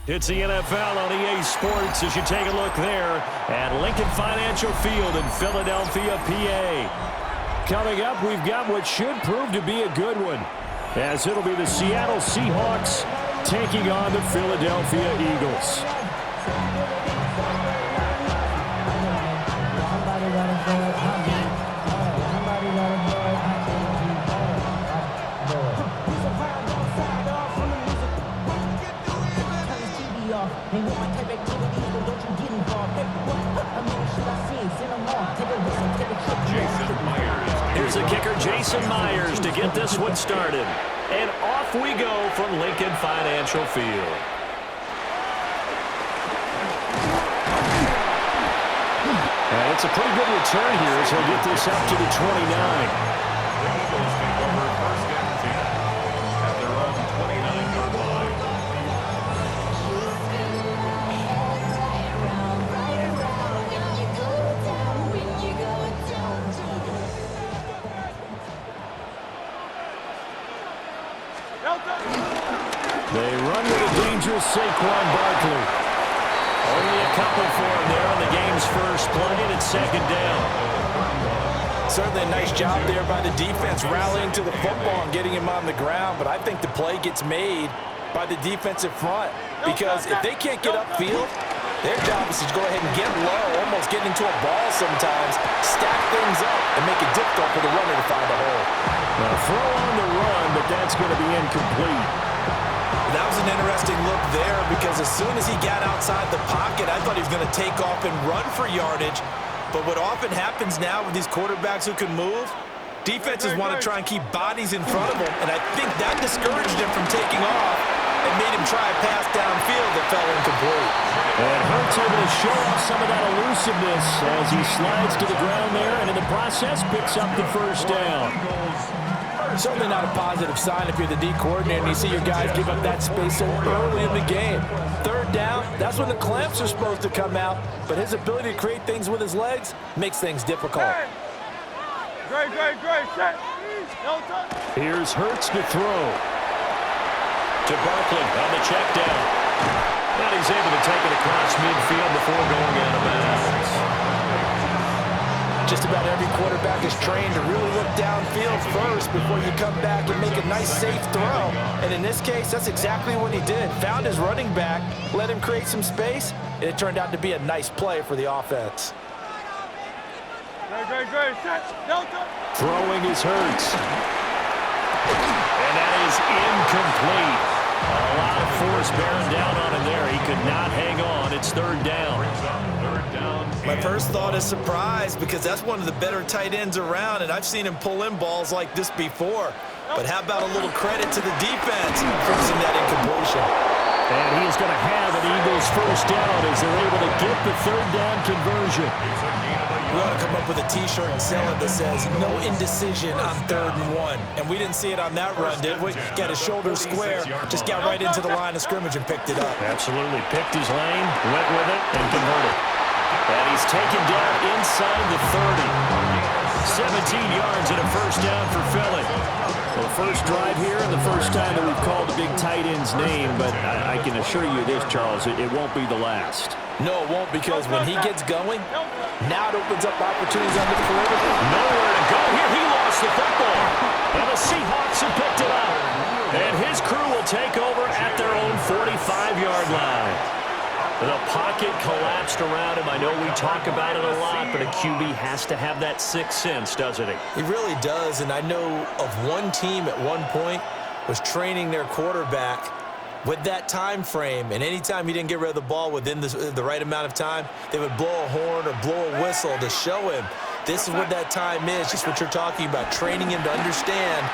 It's the NFL on EA Sports as you take a look there at Lincoln Financial Field in Philadelphia, PA. Coming up, we've got what should prove to be a good one, as it'll be the Seattle Seahawks taking on the Philadelphia Eagles. Here's the kicker, Jason Myers, to get this one started. And off we go from Lincoln Financial Field. And it's a pretty good return here as he'll get this up to the 29. They run with a dangerous Saquon Barkley. Only a couple for him there on the game's first play, and it's second down. Certainly a nice job there by the defense rallying to the football and getting him on the ground, but I think the play gets made by the defensive front because if they can't get upfield, their job is to go ahead and get low, almost get into a ball sometimes, stack things up, and make it difficult for the runner to find a hole. Now throw on the run, but that's going to be incomplete. That was an interesting look there because as soon as he got outside the pocket, I thought he was going to take off and run for yardage. But what often happens now with these quarterbacks who can move, defenses want to try and keep bodies in front of them, and I think that discouraged him from taking off and made him try a pass downfield that fell incomplete. And Hurts able to show off some of that elusiveness as he slides to the ground there, and in the process picks up the first down. Certainly not a positive sign if you're the D coordinator and you see your guys give up that space so early in the game. Third down, that's when the clamps are supposed to come out, but his ability to create things with his legs makes things difficult. Great. Set. Here's Hurts to throw. To Barkley on the check down. And he's able to take it across midfield before going out of bounds. Just about every quarterback is trained to really look downfield first before you come back and make a nice, safe throw. And in this case, that's exactly what he did. Found his running back, let him create some space, and it turned out to be a nice play for the offense. Great. Set. Delta. Throwing is Hurts. And that is incomplete. A lot of force bearing down on him there. He could not hang on. It's third down. My first thought is surprise because that's one of the better tight ends around, and I've seen him pull in balls like this before. But how about a little credit to the defense forcing that incompletion? And he's going to have an Eagles first down as they're able to get the third down conversion. We ought to come up with a T-shirt and sell it that says, no indecision on 3rd and 1. And we didn't see it on that run, did we? Got his shoulders square, just got right into the line of scrimmage and picked it up. Absolutely. Picked his lane, went with it, and converted. And he's taken down inside the 30. 17 yards and a first down for Philly. Well, first drive here and the first time that we've called the big tight end's name, but I can assure you this, Charles, it won't be the last. No, it won't, because when he gets going, now it opens up opportunities on the perimeter. Nowhere to go here. He lost the football. And the Seahawks have picked it up. And his crew will take over at their own 45-yard line. The pocket collapsed around him. I know we talk about it a lot, but a QB has to have that sixth sense, doesn't he? He really does, and I know of one team at one point was training their quarterback with that time frame, and anytime he didn't get rid of the ball within the right amount of time, they would blow a horn or blow a whistle to show him this is what that time is, just what you're talking about, training him to understand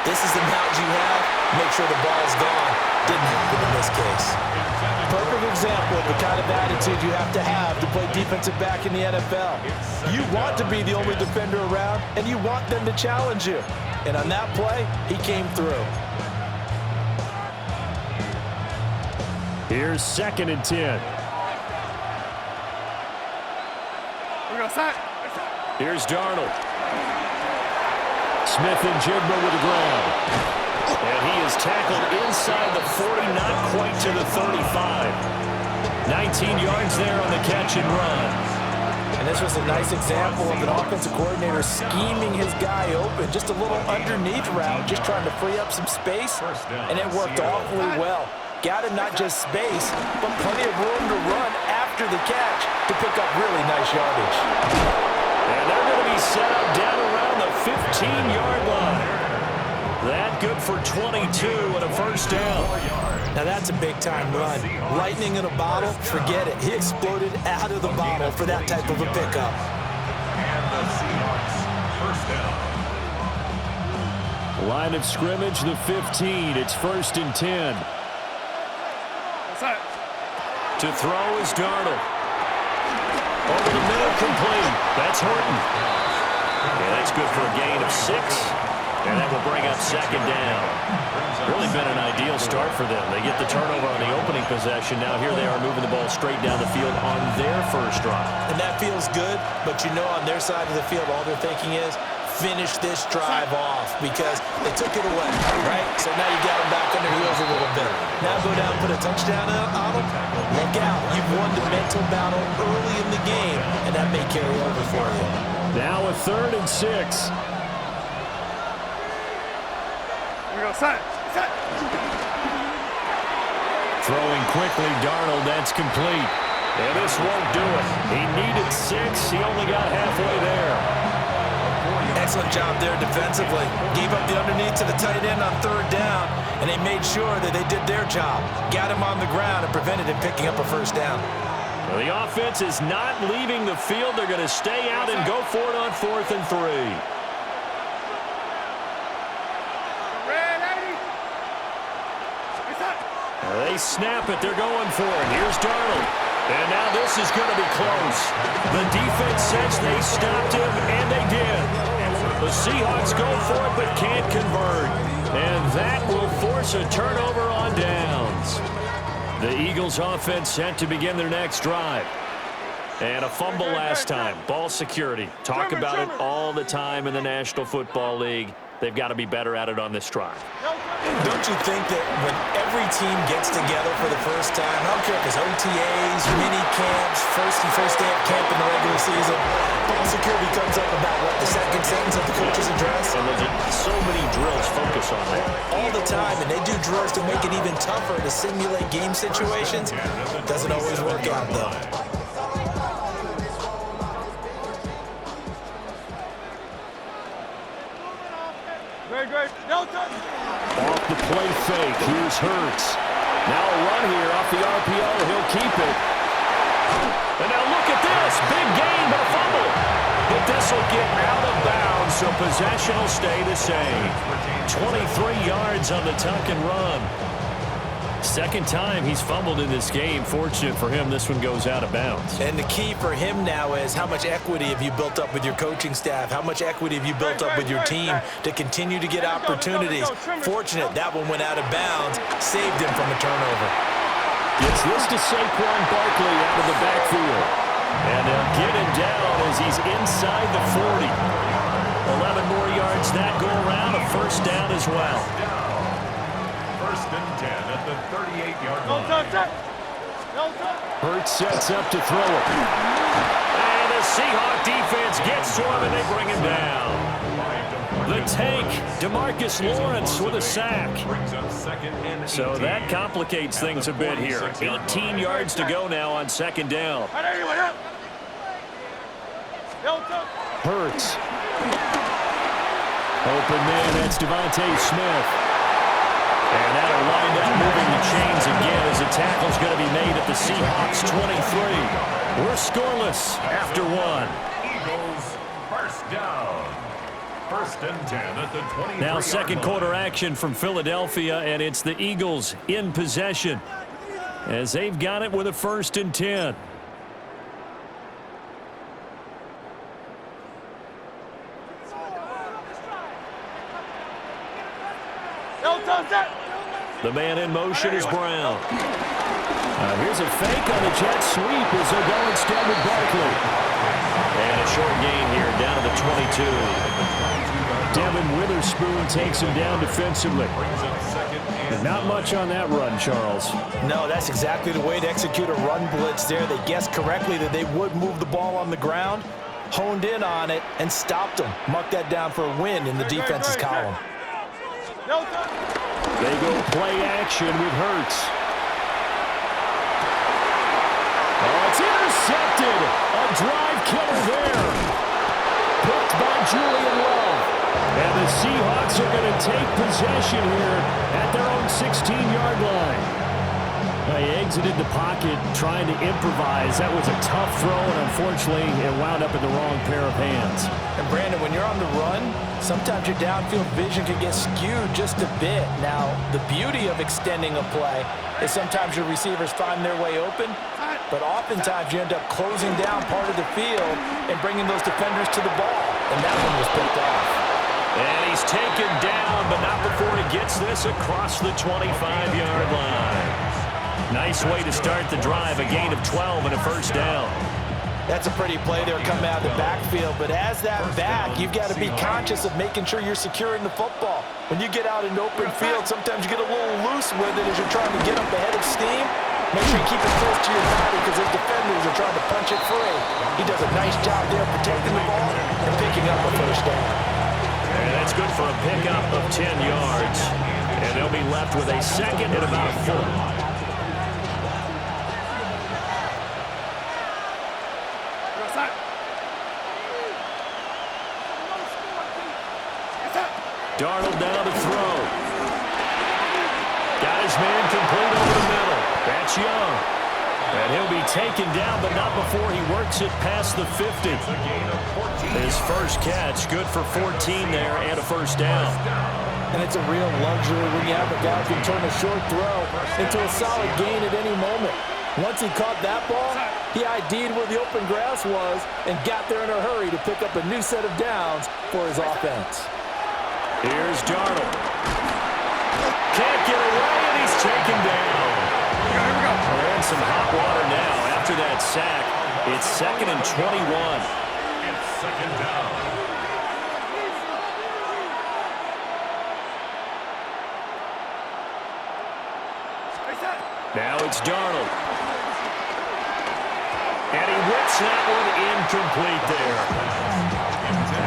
this is the amount you have, make sure the ball's gone. Didn't happen in this case. Perfect example of the kind of attitude you have to play defensive back in the NFL. You want to be the only defender around, and you want them to challenge you. And on that play, he came through. Here's 2nd and 10. We're going to set. Here's Darnold. Smith and Jigba with the ground. And he is tackled inside the 40, not quite to the 35. 19 yards there on the catch and run. And this was a nice example of an offensive coordinator scheming his guy open. Just a little underneath route, just trying to free up some space, and it worked awfully well. Got him not just space, but plenty of room to run after the catch to pick up really nice yardage. And they're going to be set up down around the 15-yard line. That good for 22 and a first down. Now that's a big-time run. Lightning in a bottle, forget it. He exploded out of the bottle for that type of a pickup. And the Seahawks, first down. Line of scrimmage, the 15. It's 1st and 10. To throw is Darnold. Over the middle, complete. That's Horton. Yeah, that's good for a gain of 6. And that will bring up 2nd down. Really been an ideal start for them. They get the turnover on the opening possession. Now here they are moving the ball straight down the field on their first drive. And that feels good, but you know on their side of the field all they're thinking is, finish this drive off because they took it away, right? So now you got them back on their heels a little bit. Now go down and put a touchdown on them. Look out. You've won the mental battle early in the game, and that may carry over for you. Now a 3rd and 6. We go set. Throwing quickly, Darnold, that's complete. And this won't do it. He needed 6. He only got halfway there. Excellent job there defensively. Gave up the underneath to the tight end on 3rd down, and they made sure that they did their job. Got him on the ground and prevented him picking up a first down. Well, the offense is not leaving the field. They're going to stay out and go for it on 4th and 3. They snap it. They're going for it. Here's Darnold. And now this is going to be close. The defense says they stopped him, and they did. The Seahawks go for it but can't convert. And that will force a turnover on downs. The Eagles offense set to begin their next drive. And a fumble last time. Ball security. Talk about it all the time in the National Football League. They've got to be better at it on this drive. Don't you think that when every team gets together for the first time, I don't care if it's OTAs, mini camps, first day of camp in the regular season, ball security comes up about what, the second sentence of the coach's address? And there's so many drills focus on that. All the time, and they do drills to make it even tougher to simulate game situations. Doesn't always work out, though. Great. Delta. Off the play fake. Here's Hurts. Now a run here off the RPO. He'll keep it. And now look at this. Big gain, but a fumble. But this will get out of bounds, so possession will stay the same. 23 yards on the tuck and run. Second time he's fumbled in this game. Fortunate for him, this one goes out of bounds. And the key for him now is how much equity have you built up with your coaching staff? How much equity have you built up with your team to continue to get opportunities? Fortunate that one went out of bounds, saved him from a turnover. Gets this to Saquon Barkley out of the backfield. And they'll get him down as he's inside the 40. 11 more yards that go around, a first down as well. 1st and 10 at the 38-yard line. Hurts sets up to throw it. And the Seahawk defense gets to him, and they bring him down. The tank, DeMarcus Lawrence with a sack. So that complicates things a bit here. 18 yards to go now on 2nd down. Hurts. Open man, that's Devontae Smith. And that'll wind up moving the chains again as a tackle's going to be made at the Seahawks 23. We're scoreless after 1. Eagles, first down. 1st and 10 at the 23. Now second quarter action from Philadelphia, and it's the Eagles in possession as they've got it with a 1st and 10. The man in motion is Brown. Here's a fake on the jet sweep as they'll go instead with Barkley. And a short gain here down to the 22. Devin Witherspoon takes him down defensively. Brings up 2nd But not much on that run, Charles. No, that's exactly the way to execute a run blitz there. They guessed correctly that they would move the ball on the ground, honed in on it, and stopped them. Mark that down for a win in the defense's column. They go play action with Hurts. Oh, it's intercepted. A drive killer there. Picked by Julian Love. And the Seahawks are going to take possession here at their own 16-yard line. He exited the pocket trying to improvise. That was a tough throw, and unfortunately, it wound up in the wrong pair of hands. And Brandon, when you're on the run, sometimes your downfield vision can get skewed just a bit. Now, the beauty of extending a play is sometimes your receivers find their way open, but oftentimes you end up closing down part of the field and bringing those defenders to the ball. And that one was picked off. And he's taken down, but not before he gets this across the 25-yard line. Nice way to start the drive, a gain of 12 and a first down. That's a pretty play there coming out of the backfield, but as that back, you've got to be conscious of making sure you're securing the football. When you get out in open field, sometimes you get a little loose with it as you're trying to get up ahead of steam. Make sure you keep it close to your body because those defenders are trying to punch it free. He does a nice job there protecting the ball and picking up a first down. And that's good for a pickup of 10 yards. And they'll be left with a second and about a foot. Darnold now to throw. Got his man complete over the middle. That's Young. And he'll be taken down, but not before he works it past the 50. His first catch, good for 14 there and a first down. And it's a real luxury when you have a guy who can turn a short throw into a solid gain at any moment. Once he caught that ball, he ID'd where the open grass was and got there in a hurry to pick up a new set of downs for his offense. Here's Darnold. Can't get away, and he's taken down. We're in some hot water now. After that sack, it's 2nd and 21. It's second down. Now it's Darnold. And he whips that one incomplete there.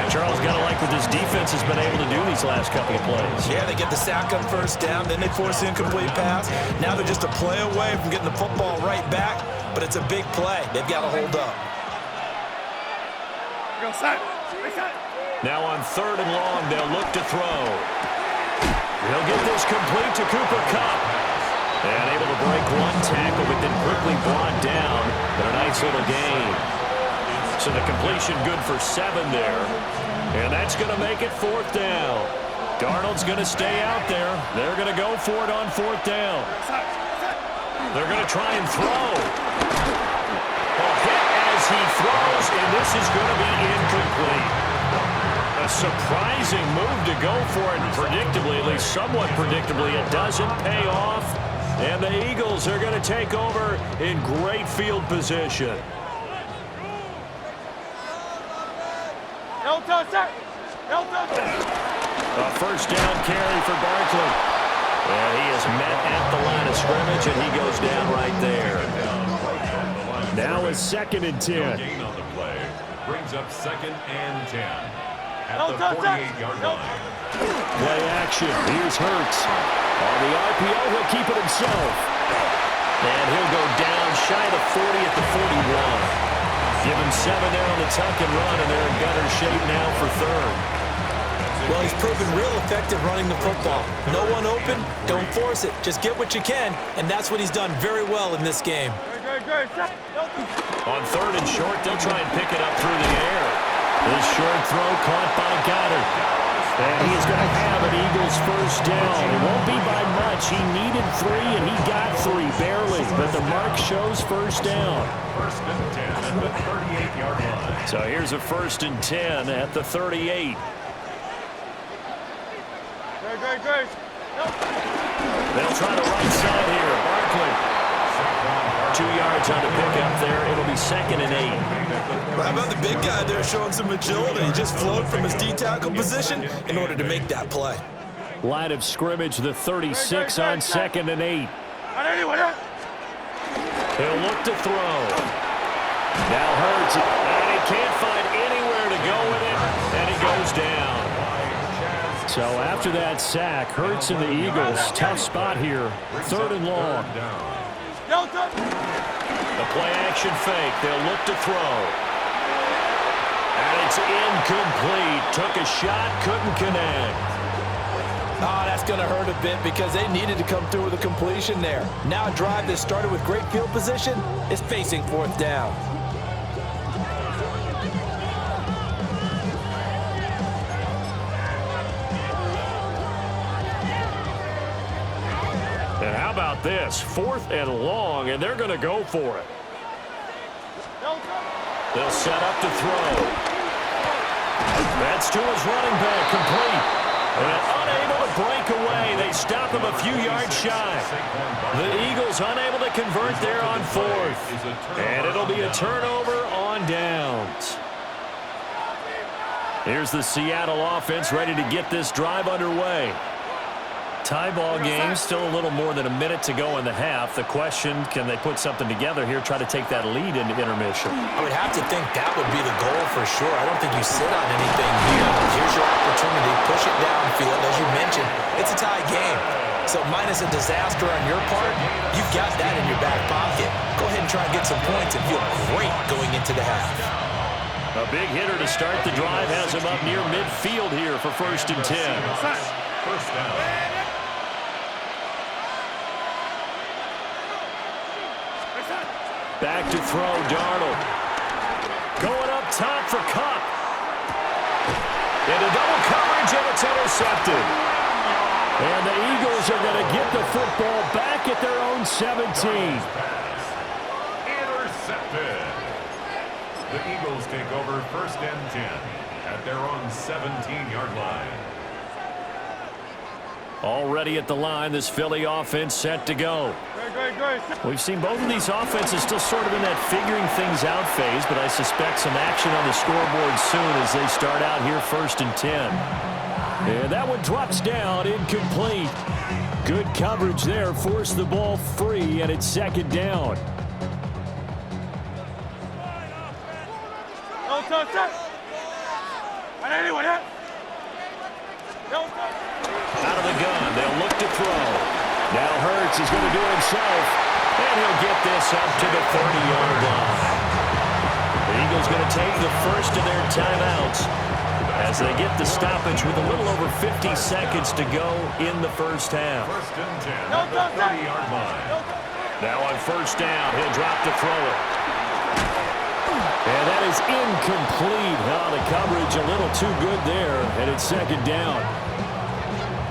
Charles, got to like what this defense has been able to do these last couple of plays. Yeah, they get the sack on first down, then they force the incomplete pass. Now they're just a play away from getting the football right back, but it's a big play. They've got to hold up. Now on 3rd and long, they'll look to throw. He'll get this complete to Cooper Kupp. And able to break one tackle, but then quickly brought down. But a nice little gain. So the completion good for 7 there. And that's going to make it 4th down. Darnold's going to stay out there. They're going to go for it on 4th down. They're going to try and throw. A hit as he throws, and this is going to be incomplete. A surprising move to go for it, and predictably, at least somewhat predictably, it doesn't pay off. And the Eagles are going to take over in great field position. A first down carry for Barkley. And he is met at the line of scrimmage, and he goes down right there. Now a 2nd and 10. Gain on the play brings up 2nd and 10 at the 48-yard line. Play action. Here's Hurts. On the RPO, he'll keep it himself. And he'll go down shy of 40 at the 41. Give him 7 there on the tuck and run, and they're in better shape now for 3rd. Well, he's proven real effective running the football. No one open, don't force it. Just get what you can, and that's what he's done very well in this game. On 3rd and short, they'll try and pick it up through the air. This short throw caught by Goddard. And he is going to have an Eagles first down. It won't be by much. He needed 3, and he got 3, barely. But the mark shows first down. 1st and 10 at the 38-yard line. So here's a 1st and 10 at the 38. They'll try the right side here. Barkley. 2 yards on the pickup there. It'll be 2nd and 8. How about the big guy there showing some agility? He just flowed from his D-tackle position in order to make that play. Line of scrimmage, the 36 on 2nd and 8. He'll look to throw. Now Hurts, and he can't find anywhere to go with it, and he goes down. So after that sack, Hurts and the Eagles, tough spot here, 3rd and long. The play action fake, they'll look to throw. And it's incomplete. Took a shot, couldn't connect. Oh, that's going to hurt a bit because they needed to come through with a completion there. Now a drive that started with great field position is facing 4th down. And how about this? 4th and long, and they're going to go for it. They'll set up to throw. That's to his running back, complete. And unable to break away. They stop him a few yards shy. The Eagles unable to convert there on 4th. And it'll be a turnover on downs. Here's the Seattle offense ready to get this drive underway. Tie ball game, still a little more than a minute to go in the half. The question, can they put something together here, try to take that lead into intermission? I would have to think that would be the goal for sure. I don't think you sit on anything here. Here's your opportunity. Push it downfield. As you mentioned, it's a tie game. So minus a disaster on your part, you've got that in your back pocket. Go ahead and try and get some points and feel great going into the half. A big hitter to start the drive has him up near midfield here for 1st and 10. First down. Back to throw, Darnold. Going up top for Kupp. Into double coverage, and it's intercepted. And the Eagles are going to get the football back at their own 17. Intercepted. The Eagles take over 1st and 10 at their own 17-yard line. Already at the line, this Philly offense set to go. We've seen both of these offenses still sort of in that figuring things out phase, but I suspect some action on the scoreboard soon as they start out here 1st and 10. And that one drops down, incomplete. Good coverage there, forced the ball free, and it's 2nd down. Out of the gun, they'll look to throw. Now Hurts is going to do it himself, and he'll get this up to the 30-yard line. The Eagles going to take the first of their timeouts as they get the stoppage with a little over 50 seconds to go in the first half. 1st and 10 at the 30-yard line. Now on 1st down, he'll drop to throw it. And that is incomplete. Oh, the coverage a little too good there, and it's 2nd down.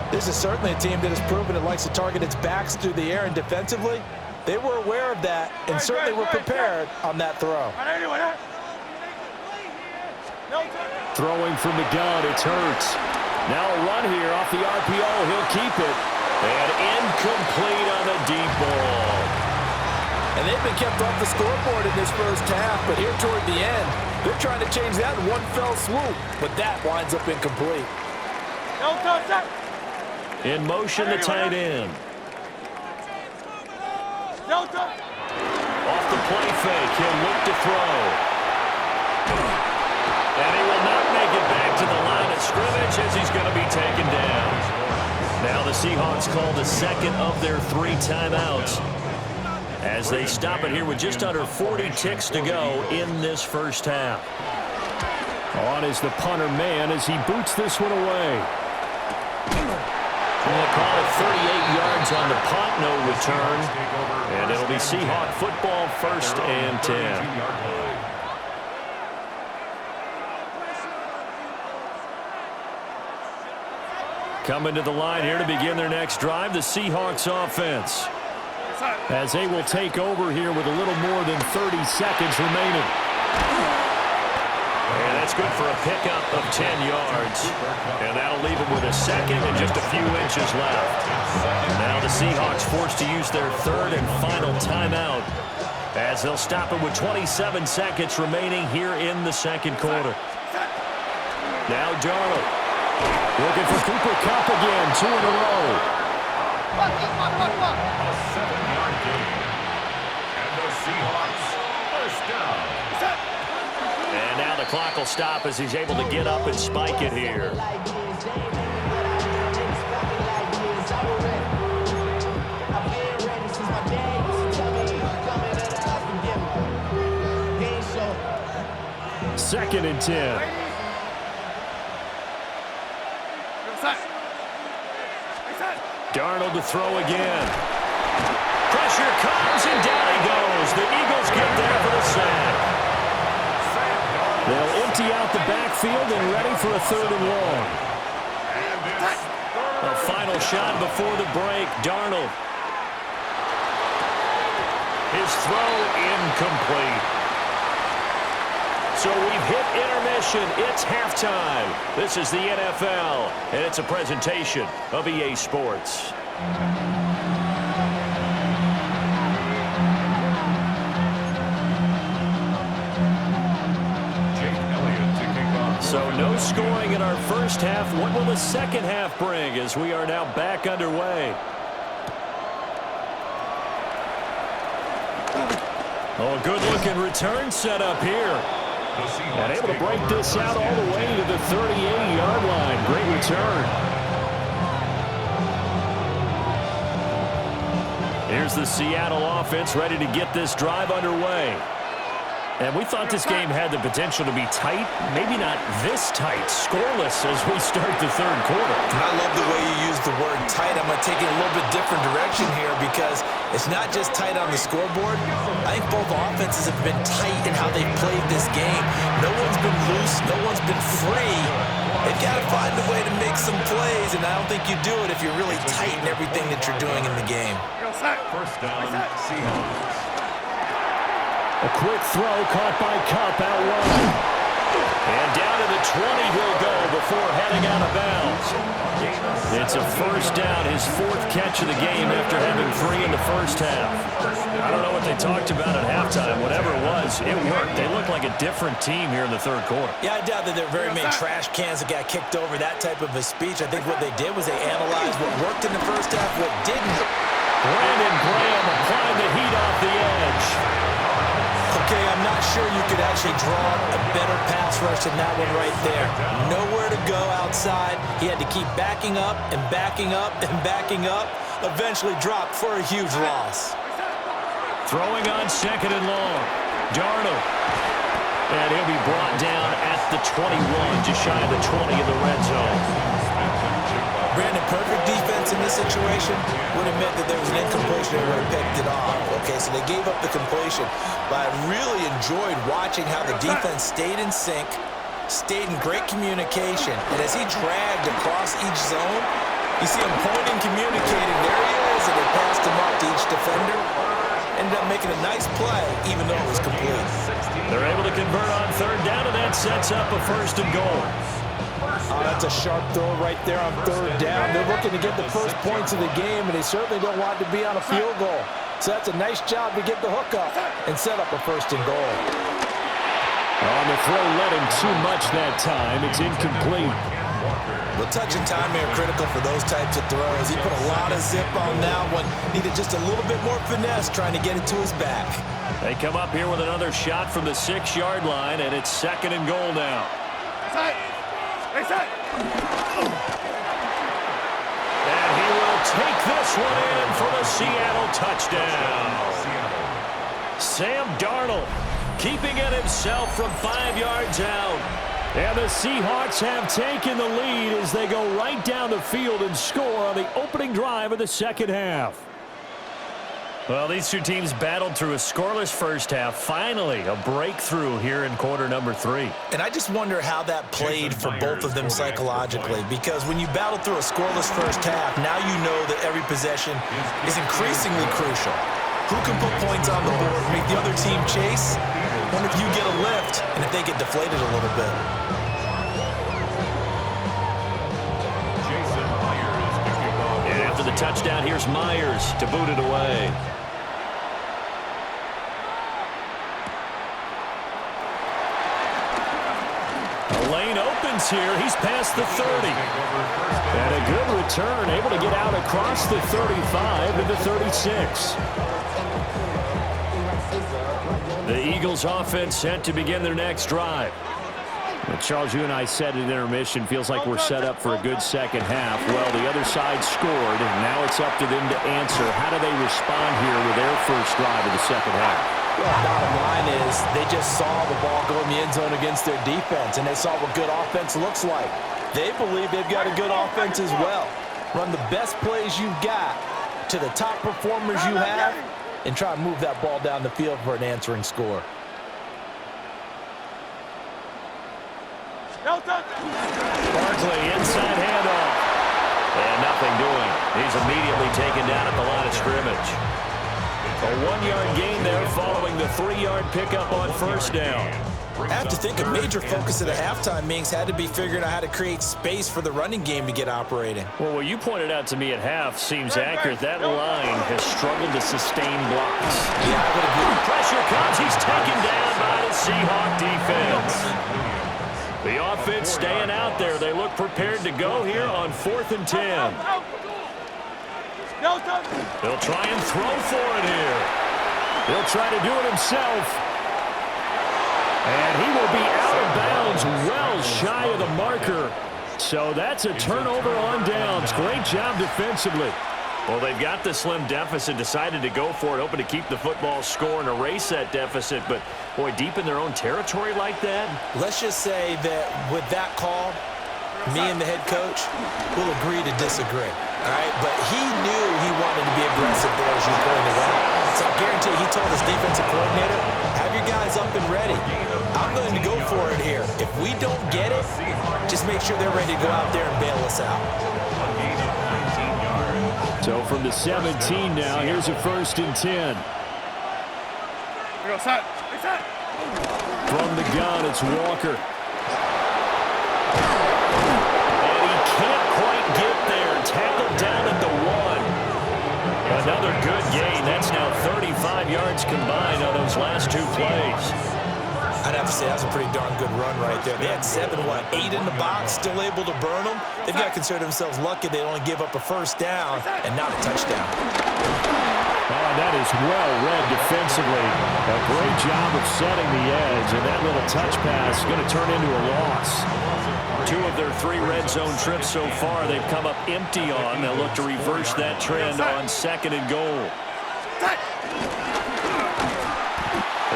This is certainly a team that has proven it likes to target its backs through the air, and defensively, they were aware of that and certainly were prepared on that throw. Throwing from the gun, it's Hurts. Now a run here off the RPO. He'll keep it. And incomplete on the deep ball. And they've been kept off the scoreboard in this first half, but here toward the end, they're trying to change that in one fell swoop, but that winds up incomplete. In motion, the tight end. Off the play fake, he'll look to throw. And he will not make it back to the line of scrimmage as he's going to be taken down. Now the Seahawks call the 2nd of their 3 timeouts as they stop it here with just under 40 ticks to go in this first half. On is the punter man as he boots this one away. We'll call it 38 yards on the punt, no return. And it'll be Seahawk football, 1st and 10. Coming to the line here to begin their next drive, the Seahawks offense. As they will take over here with a little more than 30 seconds remaining. And that's good for a pickup of 10 yards. And that'll leave them with a 2nd and just a few inches left. Now the Seahawks forced to use their 3rd and final timeout as they'll stop it with 27 seconds remaining here in the 2nd quarter. Now Darnold. Looking for Cooper Kupp again, 2 in a row. A 7-yard gain. And the Seahawks first down. And now the clock will stop as he's able to get up and spike it here. Second and 10. Darnold to throw again. Pressure comes, and down he goes. The Eagles get there for the sack. They'll empty out the backfield and ready for a 3rd and long. A final shot before the break. Darnold. His throw incomplete. So we've hit intermission. It's halftime. This is the NFL, and it's a presentation of EA Sports. So no scoring in our first half. What will the second half bring as we are now back underway? Oh, a good-looking return set up here. And able to break this out all the way to the 38-yard line. Great return. Here's the Seattle offense ready to get this drive underway. And we thought this game had the potential to be tight, maybe not this tight, scoreless as we start the 3rd quarter. And I love the way you use the word tight. I'm going to take it a little bit different direction here because it's not just tight on the scoreboard. I think both offenses have been tight in how they've played this game. No one's been loose. No one's been free. They've got to find a way to make some plays, and I don't think you do it if you're really tight in everything that you're doing in the game. First down, Seahawks. A quick throw caught by Kupp out wide. And down to the 20 he'll go before heading out of bounds. It's a first down, his 4th catch of the game after having 3 in the first half. I don't know what they talked about at halftime. Whatever it was, it worked. They look like a different team here in the 3rd quarter. Yeah, I doubt that there are very many trash cans that got kicked over, that type of a speech. I think what they did was they analyzed what worked in the first half, what didn't. Brandon Graham applying the heat off the edge. Okay, I'm not sure you could actually draw a better pass rush than that one right there. Nowhere to go outside. He had to keep backing up and backing up and backing up. Eventually dropped for a huge loss. Throwing on 2nd and long. Darnold. And he'll be brought down at the 21, just shy of the 20 in the red zone. Brandon, perfect defense in this situation would have meant that there was an incompletion and would have picked it off. Okay, so they gave up the completion. But I really enjoyed watching how the defense stayed in sync, stayed in great communication. And as he dragged across each zone, you see him pointing, communicating. There he is, and they passed him up to each defender. Ended up making a nice play, even though it was complete. They're able to convert on 3rd down, and that sets up a 1st and goal. Oh, that's a sharp throw right there on 3rd down. They're looking to get the first points of the game, and they certainly don't want to be on a field goal. So that's a nice job to get the hook up and set up a 1st and goal. On the throw, led him too much that time. It's incomplete. Well, touch and timing are critical for those types of throws. He put a lot of zip on that one. Needed just a little bit more finesse trying to get it to his back. They come up here with another shot from the 6-yard line, and it's 2nd and goal now. And he will take this one in for the Seattle touchdown. Sam Darnold keeping it himself from 5 yards out. And the Seahawks have taken the lead as they go right down the field and score on the opening drive of the 2nd half. Well, these two teams battled through a scoreless first half. Finally, a breakthrough here in quarter number 3. And I just wonder how that played for both of them psychologically, because when you battle through a scoreless first half, now you know that every possession is increasingly crucial. Who can put points on the board, make the other team chase? Wonder if you get a lift and if they get deflated a little bit. And after the touchdown, here's Myers to boot it away. A lane open gains here. He's past the 30. And a good return, able to get out across the 35 to the 36. The Eagles offense set to begin their next drive. Well, Charles, you and I said at intermission, feels like we're set up for a good second half. Well, the other side scored, and now it's up to them to answer. How do they respond here with their first drive of the second half? Well, bottom line is they just saw the ball go in the end zone against their defense, and they saw what good offense looks like. They believe they've got a good offense as well. Run the best plays you've got to the top performers you have, and try and move that ball down the field for an answering score. Barkley, inside handoff. And nothing doing. He's immediately taken down at the line of scrimmage. A 1-yard gain there following the 3-yard pickup on first down. I have to think a major focus of the halftime meetings had to be figuring out how to create space for the running game to get operating. Well, what you pointed out to me at half seems accurate. That line has struggled to sustain blocks. Yeah, I would agree. Pressure comes. He's taken down by the Seahawk defense. The offense staying out there. They look prepared to go here on 4th and 10. They'll try and throw for it here. He'll try to do it himself. And he will be out of bounds well shy of the marker. So that's a turnover on downs. Great job defensively. Well, they've got the slim deficit, decided to go for it, hoping to keep the football score and erase that deficit. But, boy, deep in their own territory like that. Let's just say that with that call, me and the head coach will agree to disagree. All right, but he knew he wanted to be aggressive there, as you pointed out. So I guarantee he told his defensive coordinator, have your guys up and ready. I'm going to go for it here. If we don't get it, just make sure they're ready to go out there and bail us out. So from the 17 now, here's a 1st and 10. From the gun, it's Walker. And he can't quite get there. Tackled down at the 1. Another good gain. That's now 35 yards combined on those last 2 plays. I'd have to say that was a pretty darn good run right there. They had 8 in the box, still able to burn them. They've got to consider themselves lucky they only give up a first down and not a touchdown. Oh, that is well read defensively. A great job of setting the edge, and that little touch pass is going to turn into a loss. 2 of their 3 red zone trips so far they've come up empty on. They'll look to reverse that trend on 2nd and goal.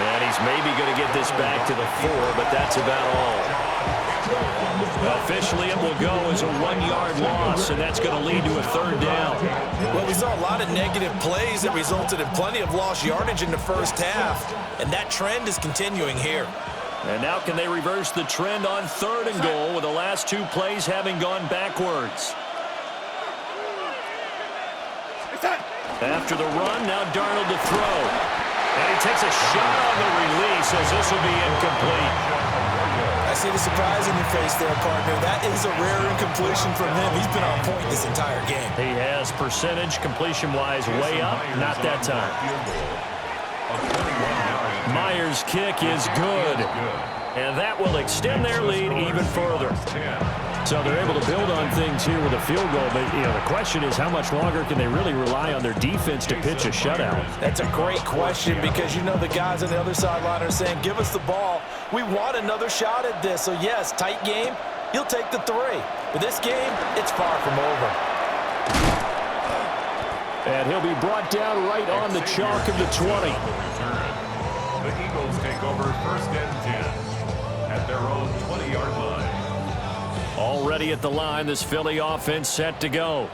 And he's maybe going to get this back to the 4, but that's about all. Officially, it will go as a 1-yard loss, and that's going to lead to a 3rd down. Well, we saw a lot of negative plays that resulted in plenty of lost yardage in the first half, and that trend is continuing here. And now can they reverse the trend on 3rd and goal with the last 2 plays having gone backwards? After the run, now Darnold to throw. And he takes a shot on the release as this will be incomplete. I see the surprise in your face there, partner. That is a rare incompletion from him. He's been on point this entire game. He has percentage completion-wise way up. Not that time. Myers' kick is good. And that will extend their lead even further. So they're able to build on things here with a field goal. But, the question is how much longer can they really rely on their defense to pitch a shutout? That's a great question because the guys on the other sideline are saying, give us the ball. We want another shot at this. So, yes, tight game. You'll take the 3. But this game, it's far from over. And he'll be brought down right on the chalk of the 20. The Eagles take over 1st and 10 at their own 20-yard line. Already at the line, this Philly offense set to go.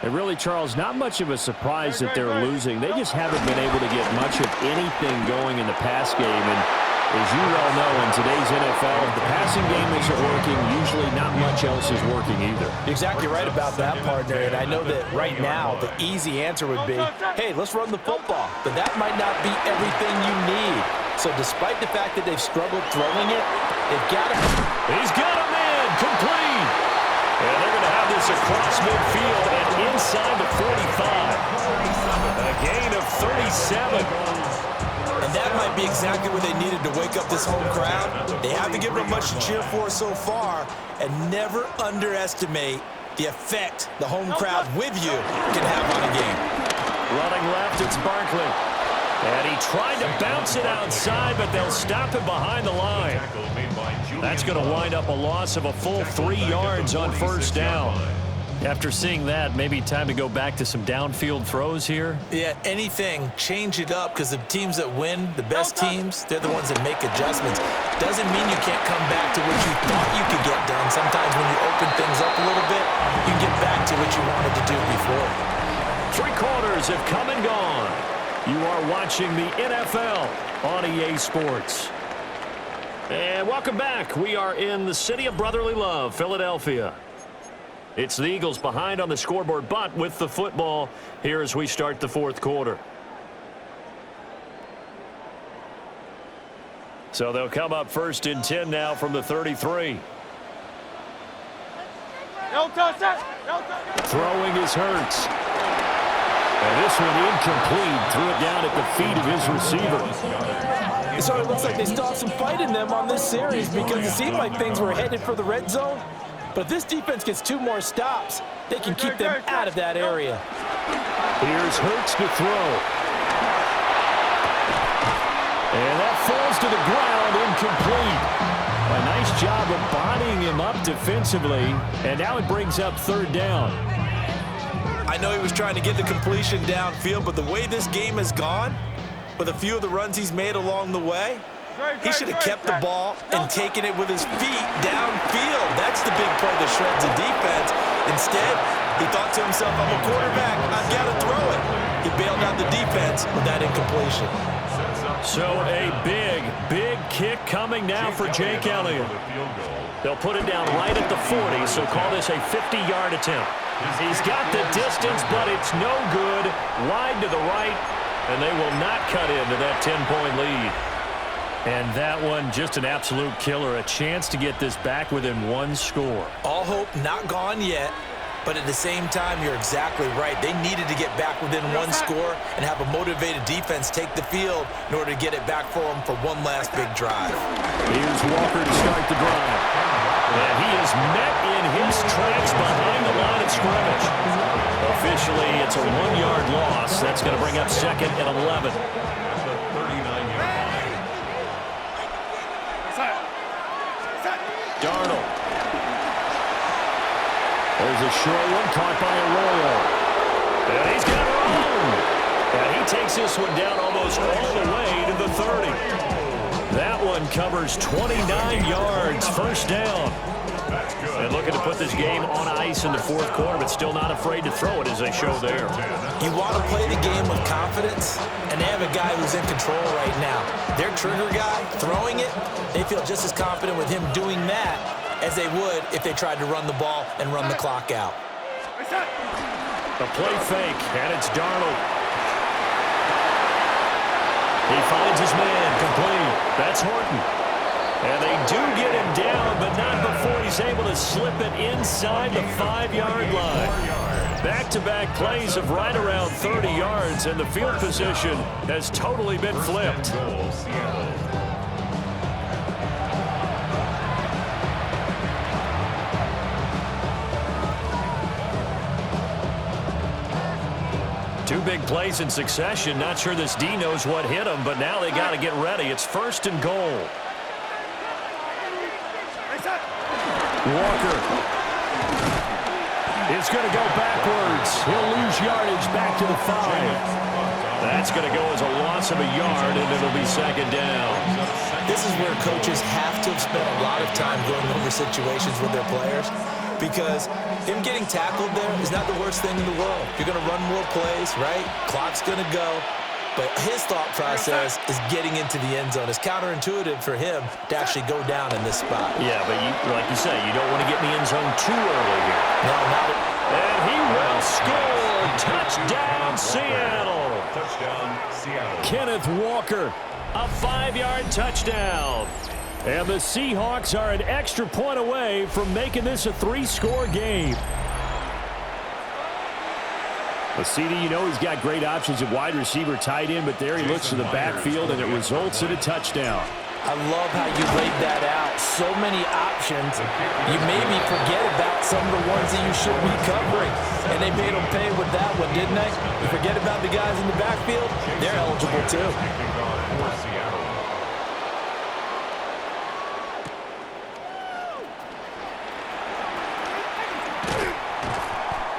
And really, Charles, not much of a surprise that they're losing. They just haven't been able to get much of anything going in the pass game. And as you well know, in today's NFL, if the passing game isn't working, usually not much else is working either. You're exactly right about that, partner. And I know that right now, the easy answer would be, hey, let's run the football. But that might not be everything you need. So despite the fact that they've struggled throwing it, they've got it. He's got him in, complete. And they're going to have this across midfield and inside the 45. A gain of 37. And that might be exactly what they needed to wake up this home crowd. They haven't given them much to cheer for so far, and never underestimate the effect the home crowd with you can have on a game. Running left, it's Barkley. And he tried to bounce it outside, but they'll stop him behind the line. That's going to wind up a loss of a full 3 yards on first down. After seeing that, maybe time to go back to some downfield throws here. Yeah, anything, change it up, because the teams that win, the best teams, they're the ones that make adjustments. Doesn't mean you can't come back to what you thought you could get done. Sometimes when you open things up a little bit, you can get back to what you wanted to do before. 3 quarters have come and gone. You are watching the NFL on EA Sports. And welcome back. We are in the city of brotherly love, Philadelphia. It's the Eagles behind on the scoreboard, but with the football here as we start the 4th quarter. So they'll come up 1st and 10 now from the 33. Throwing is Hurts. And this one incomplete. Threw it down at the feet of his receiver. So it looks like they still have some fight in them on this series because it seemed like things were headed for the red zone. But if this defense gets 2 more stops, they can keep them out of that area. Here's Hurts to throw. And that falls to the ground, incomplete. A nice job of bodying him up defensively. And now it brings up 3rd down. I know he was trying to get the completion downfield, but the way this game has gone, with a few of the runs he's made along the way, he should have kept the ball and taken it with his feet downfield. That's the big play that shreds the defense. Instead, he thought to himself, I'm a quarterback, I've got to throw it. He bailed out the defense with that incompletion. So a big kick coming now for Jake Elliott. They'll put it down right at the 40, so call this a 50-yard attempt. He's got the distance, but it's no good. Wide to the right, and they will not cut into that 10-point lead. And that one, just an absolute killer. A chance to get this back within 1 score. All hope not gone yet, but at the same time, you're exactly right. They needed to get back within 1 score and have a motivated defense take the field in order to get it back for them for one last big drive. Here's Walker to start the drive. And he is met in his tracks behind the line of scrimmage. Officially, it's a 1-yard loss. That's going to bring up 2nd and 11. Darnold. There's a short one caught by Arroyo. And he's got it wrong. And he takes this one down almost all the way to the 30. That one covers 29 yards. 1st down. And looking to put this game on ice in the 4th quarter, but still not afraid to throw it as they show there. You want to play the game with confidence, and they have a guy who's in control right now. Their trigger guy, throwing it, they feel just as confident with him doing that as they would if they tried to run the ball and run the clock out. A play fake, and it's Darnold. He finds his man, complete. That's Horton. And they do get him down, but not before he's able to slip it inside the 5-yard line. Back-to-back plays of right around 30 yards, and the field position has totally been flipped. Two big plays in succession. Not sure this D knows what hit him, but now they got to get ready. It's 1st and goal. Walker is going to go backwards. He'll lose yardage back to the 5. That's going to go as a loss of a yard, and it'll be 2nd down. This is where coaches have to have spent a lot of time going over situations with their players, because him getting tackled there is not the worst thing in the world. You're going to run more plays, right? Clock's going to go. But his thought process is getting into the end zone. It's counterintuitive for him to actually go down in this spot. Yeah, but like you say, you don't want to get in the end zone too early here. No, not at all. And he will score. Touchdown, Seattle. Touchdown, Seattle. Kenneth Walker, a 5-yard touchdown. And the Seahawks are an extra point away from making this a 3-score game. Well, CD, you know he's got great options at wide receiver, tight end, but there he looks to the backfield, and it results in a touchdown. I love how you laid that out. So many options. You maybe forget about some of the ones that you should be covering. And they made them pay with that one, didn't they? You forget about the guys in the backfield, they're eligible too.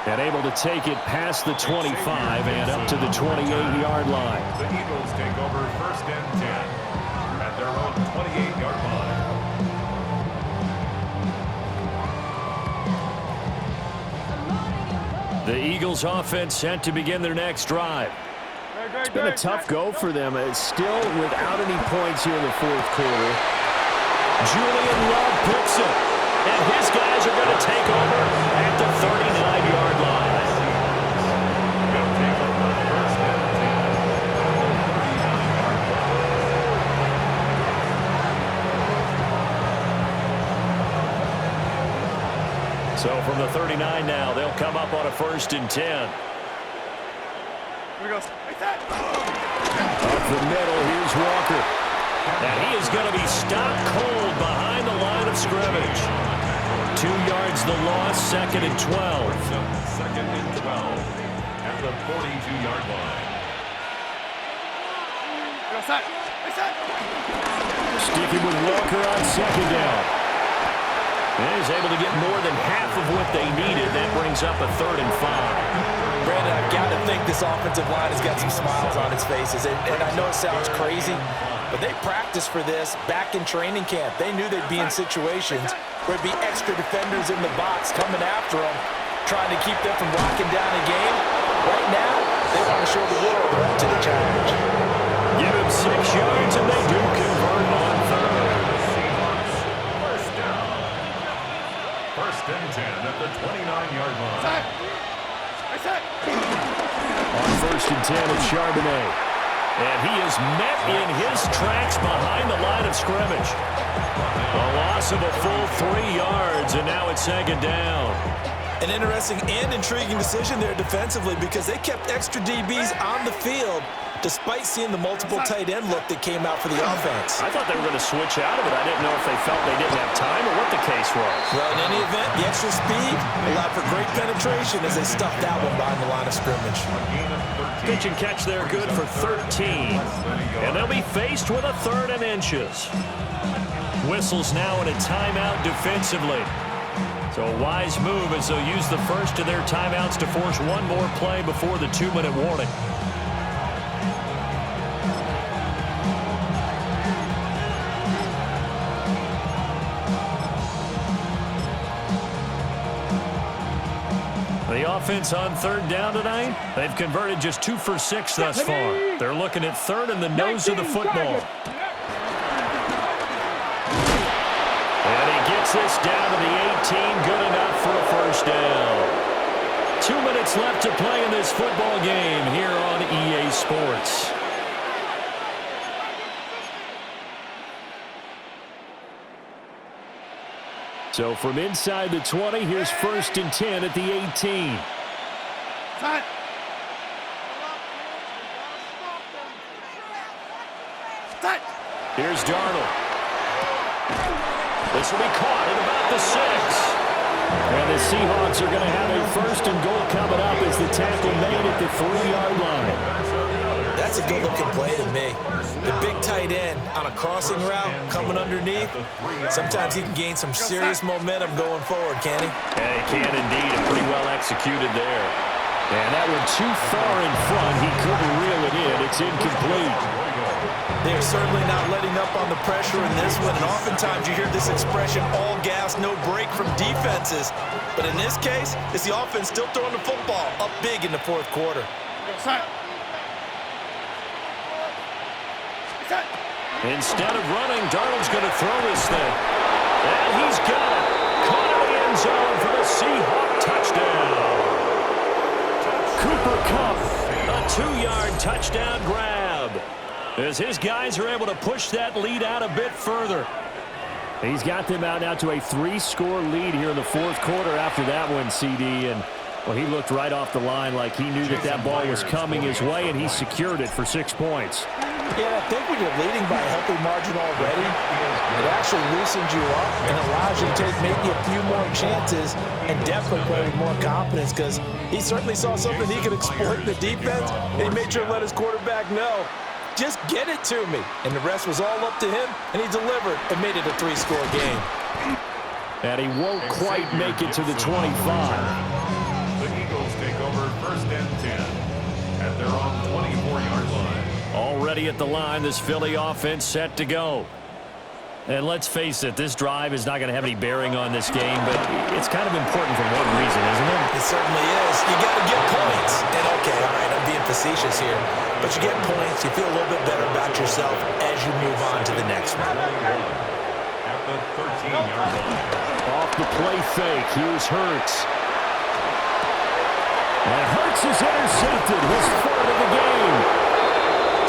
And able to take it past the 25 and up to the 28-yard line. The Eagles take over 1st and 10 at their own 28-yard line. The Eagles offense set to begin their next drive. It's been a tough go for them. It's still without any points here in the fourth quarter. Julian Love picks it. And his guys are going to take over at the 39-yard line. They'll take over 1st and 10. So from the 39 now, they'll come up on a 1st and 10. Here we go. Up the middle, here's Walker. And he is going to be stopped cold behind the line of scrimmage. 2 yards the loss, 2nd and 12. 2nd and 12 at the 42-yard line. Sticking with Walker on 2nd down. And he's able to get more than half of what they needed. That brings up a 3rd and 5. Brandon, I've got to think this offensive line has got some smiles on its faces. And I know it sounds crazy, but they practiced for this back in training camp. They knew they'd be in situations where it'd be extra defenders in the box coming after them, trying to keep them from locking down a game. Right now, they want to show the world they're up to the challenge. Give him 6 yards, and they do convert on 3rd. First down. 1st and 10 at the 29-yard line. On 1st and 10, it's Charbonnet. And he is met in his tracks behind the line of scrimmage. A loss of a full 3 yards, and now it's 2nd down. An interesting and intriguing decision there defensively because they kept extra DBs on the field despite seeing the multiple tight end look that came out for the offense. I thought they were going to switch out of it. I didn't know if they felt they didn't have time or what the case was. Well, in any event, the extra speed allowed for great penetration as they stuffed that one behind the line of scrimmage. Pitch and catch there good for 13. And they'll be faced with a 3rd and inches. Whistles now in a timeout defensively. So a wise move as they'll use the first of their timeouts to force one more play before the 2-minute warning. The offense on 3rd down tonight, they've converted just 2 for 6 thus far. They're looking at 3rd in the nose of the football. And he gets this down to the 18, good enough for a 1st down. 2 minutes left to play in this football game here on EA Sports. So from inside the 20, here's 1st and 10 at the 18. Here's Darnold. This will be caught at about the 6. And the Seahawks are going to have a 1st and goal coming up as the tackle made at the 3-yard line. That's a good-looking play to me. The big tight end on a crossing route coming underneath. Sometimes he can gain some serious momentum going forward, can he? Yeah, he can indeed, and pretty well executed there. And that one too far in front. He couldn't reel it in. It's incomplete. They are certainly not letting up on the pressure in this one, and oftentimes you hear this expression, all gas, no break from defenses. But in this case, it's the offense still throwing the football up big in the fourth quarter. Instead of running, Darnold's going to throw this thing. And he's got it. Caught in the end zone for the Seahawk touchdown. Cooper Kupp, a 2-yard touchdown grab. As his guys are able to push that lead out a bit further. He's got them out now to a 3-score lead here in the fourth quarter after that one, CD. And Well, he looked right off the line like he knew that that ball was coming his way, and he secured it for 6 points. Yeah, I think when you're leading by a healthy margin already, it actually loosens you up and allows you to take maybe a few more chances and definitely play with more confidence, because he certainly saw something he could exploit in the defense, and he made sure to let his quarterback know, just get it to me. And the rest was all up to him, and he delivered and made it a 3-score game. And he won't quite make it to the 25. The Eagles take over 1st and 10 at their own 24-yard line. Already at the line, this Philly offense set to go. And let's face it, this drive is not going to have any bearing on this game, but it's kind of important for one reason, isn't it? It certainly is. You got to get points. And okay, all right, I'm being facetious here, but you get points, you feel a little bit better about yourself as you move on to the next one. At the 13-yard line. Off the play fake, here's Hurts. And Hurts is intercepted, his 3rd of the game.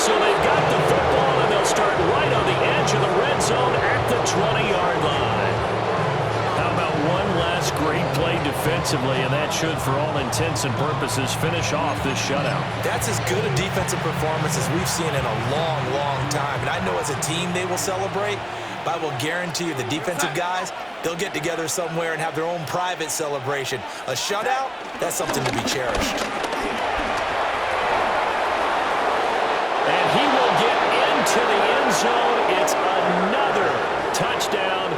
So they've got the football, and they'll start right on the edge of the red zone at the 20-yard line. How about one last great play defensively, and that should, for all intents and purposes, finish off this shutout. That's as good a defensive performance as we've seen in a long, long time. And I know as a team they will celebrate, but I will guarantee you the defensive guys, they'll get together somewhere and have their own private celebration. A shutout, that's something to be cherished. And he will get into the end zone. It's another touchdown.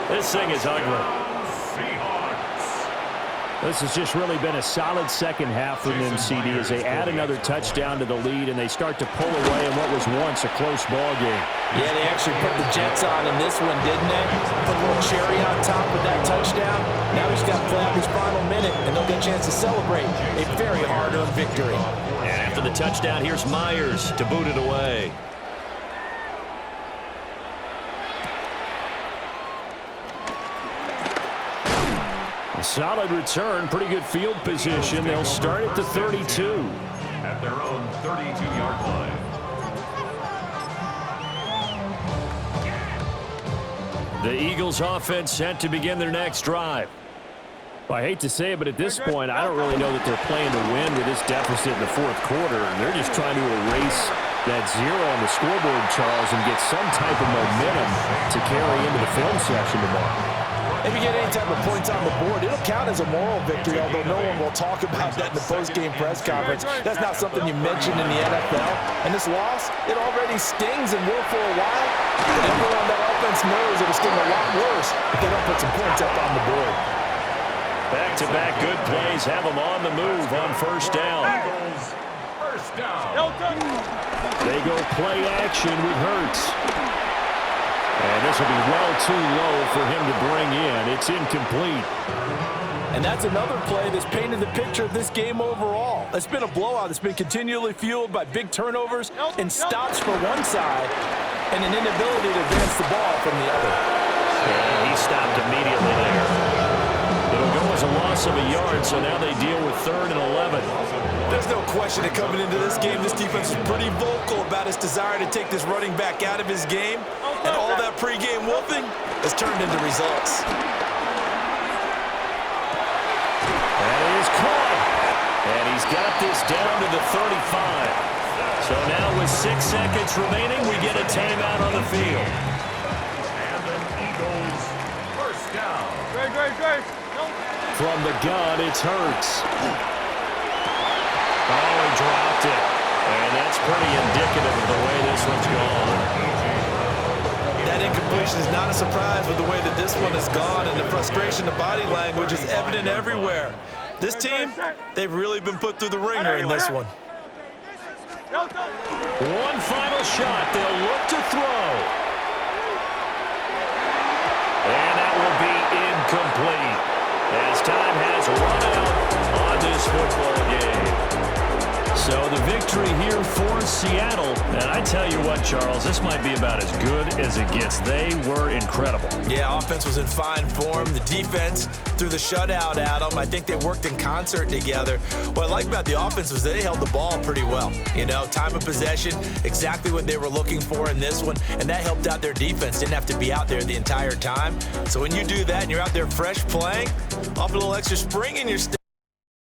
This thing is ugly. This has just really been a solid second half from them, CD, as they add another touchdown to the lead and they start to pull away in what was once a close ball game. Yeah, they actually put the Jets on in this one, didn't they? Put a little cherry on top with that touchdown. Now he's got to play out his final minute, and they'll get a chance to celebrate a very hard-earned victory. And after the touchdown, here's Myers to boot it away. A solid return, pretty good field position. They'll start at the 32. At their own 32-yard line. The Eagles offense set to begin their next drive. Well, I hate to say it, but at this point, I don't really know that they're playing to win with this deficit in the 4th quarter. They're just trying to erase that 0 on the scoreboard, Charles, and get some type of momentum to carry into the film section tomorrow. If you get any type of points on the board, it'll count as a moral victory, although no one will talk about that in the post-game press conference. That's not something you mention in the NFL. And this loss, it already stings and will for a while, but everyone on that offense knows it'll sting a lot worse if they don't put some points up on the board. Back-to-back good plays have them on the move on 1st down. First down. They go play action with Hurts. And this will be well too low for him to bring in. It's incomplete. And that's another play that's painted the picture of this game overall. It's been a blowout. It's been continually fueled by big turnovers and stops for one side and an inability to advance the ball from the other. And he stopped immediately there. It'll go as a loss of a yard, so now they deal with 3rd and 11. There's no question that coming into this game, this defense is pretty vocal about its desire to take this running back out of his game. And all that pregame wolfing has turned into results. And he is caught. And he's got this down to the 35. So now with 6 seconds remaining, we get a timeout on the field. And the Eagles first down. Great. From the gun, it's Hurts. Oh, he dropped it. And that's pretty indicative of the way this one's gone. That incompletion is not a surprise with the way that this one has gone, and the frustration, the body language is evident everywhere. This team, they've really been put through the ringer in this one. One final shot. They'll look to throw. And that will be incomplete as time has run out on this football game. So the victory here for Seattle. And I tell you what, Charles, this might be about as good as it gets. They were incredible. Yeah, offense was in fine form. The defense threw the shutout at them. I think they worked in concert together. What I like about the offense was they held the ball pretty well. You know, time of possession, exactly what they were looking for in this one. And that helped out their defense. Didn't have to be out there the entire time. So when you do that and you're out there fresh playing, off a little extra spring in your step,